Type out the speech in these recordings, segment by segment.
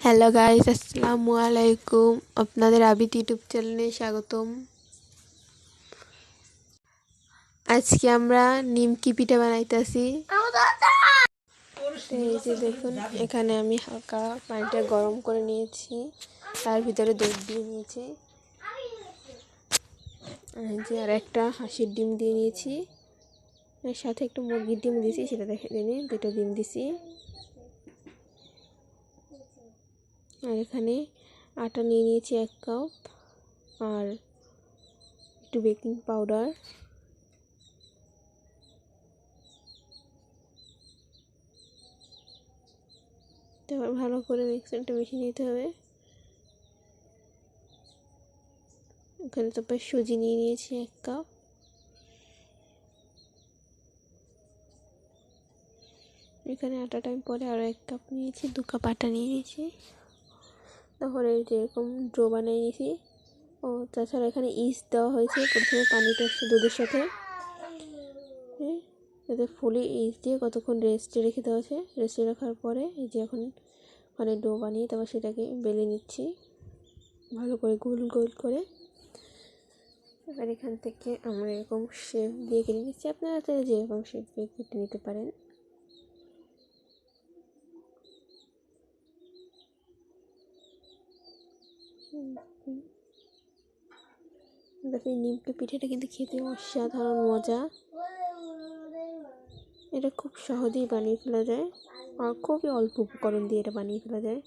Hello guys, আসসালামু আলাইকুম। আপনাদের আবিদ ইউটিউব চ্যানেলে স্বাগতম। আজকে আমরা নিমকি পিঠা বানাইতেছি। এই যে দেখুন, এখানে আমি হালকা পানিটা গরম করে নিয়েছি, তার ভিতরে দুধ দিয়ে নিয়েছি। এই যে আর একটা হাঁসের ডিম দিয়ে নিয়েছি, এর সাথে একটু মুরগির ডিম দিয়েছি, সেটা দেখে দিন, দুটো ডিম দিছি। আর এখানে আটা নিয়ে নিয়েছি 1 কাপ, আর একটু বেকিং পাউডার, তারপর ভালো করে মিক্সারটা মিশিয়ে নিতে হবে। এখানে তারপর সুজি নিয়ে নিয়েছি 1 কাপ। এখানে আটা টাইম পরে আরও 1 কাপ নিয়েছি, 2 কাপ আটা নিয়ে নিয়েছি। তারপরে যেরকম ডো বানিয়ে নিয়েছি। ও তাছাড়া এখানে ইস্ট দেওয়া হয়েছে প্রথমে পানিটা দুধের সাথে, যাতে ফুলে ইস্ট দিয়ে কতক্ষণ রেস্টে রেখে দেওয়া আছে। রেস্টে রাখার পরে এই যে এখন ওখানে ডো বানিয়ে তারপর সেটাকে বেলে নিচ্ছি ভালো করে গোল গোল করে। এবার এখান থেকে আমরা এরকম শেপ দিয়ে কেটে নিচ্ছি, আপনারা তো যেরকম শেপ দিয়ে কেটে নিতে পারেন। দেখুন, নিমকি পিঠাটা কিন্তু খেতে অসাধারণ মজা। এটা খুব সহজেই বানিয়ে ফেলা যায়, আর খুবই অল্প উপকরণ দিয়ে এটা বানিয়ে ফেলা যায়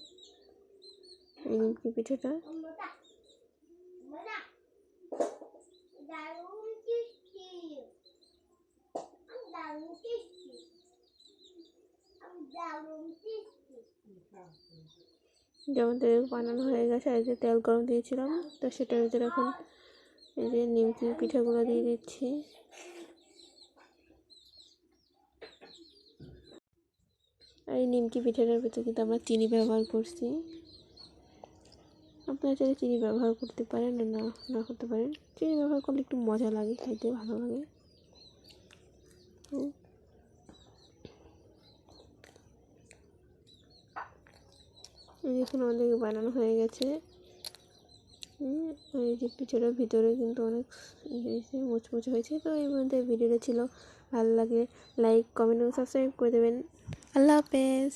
এই নিমকি পিঠাটা। যেমন তেল বানানো হয়ে গেছে, আর যে তেল গরম দিয়েছিলাম, তো সেটার ভিতরে এখন এই যে নিমকি পিঠাগুলো দিয়ে দিচ্ছি। আর এই নিমকি পিঠাটার ভিতরে কিন্তু আমরা চিনি ব্যবহার করছি। আপনারা চাইলে চিনি ব্যবহার করতে পারেন, না না করতে পারেন। চিনি ব্যবহার করলে একটু মজা লাগে, খাইতে ভালো লাগে। দেখুন, আমাদের বানানো হয়ে গেছে। এই যে পিঠাটার ভিতরে কিন্তু অনেক মুচমুচে হয়েছে। তো এই মধ্যে ভিডিওটা ছিল, ভালো লাগে লাইক, কমেন্ট এবং সাবস্ক্রাইব করে দেবেন। আল্লাহ হাফেজ।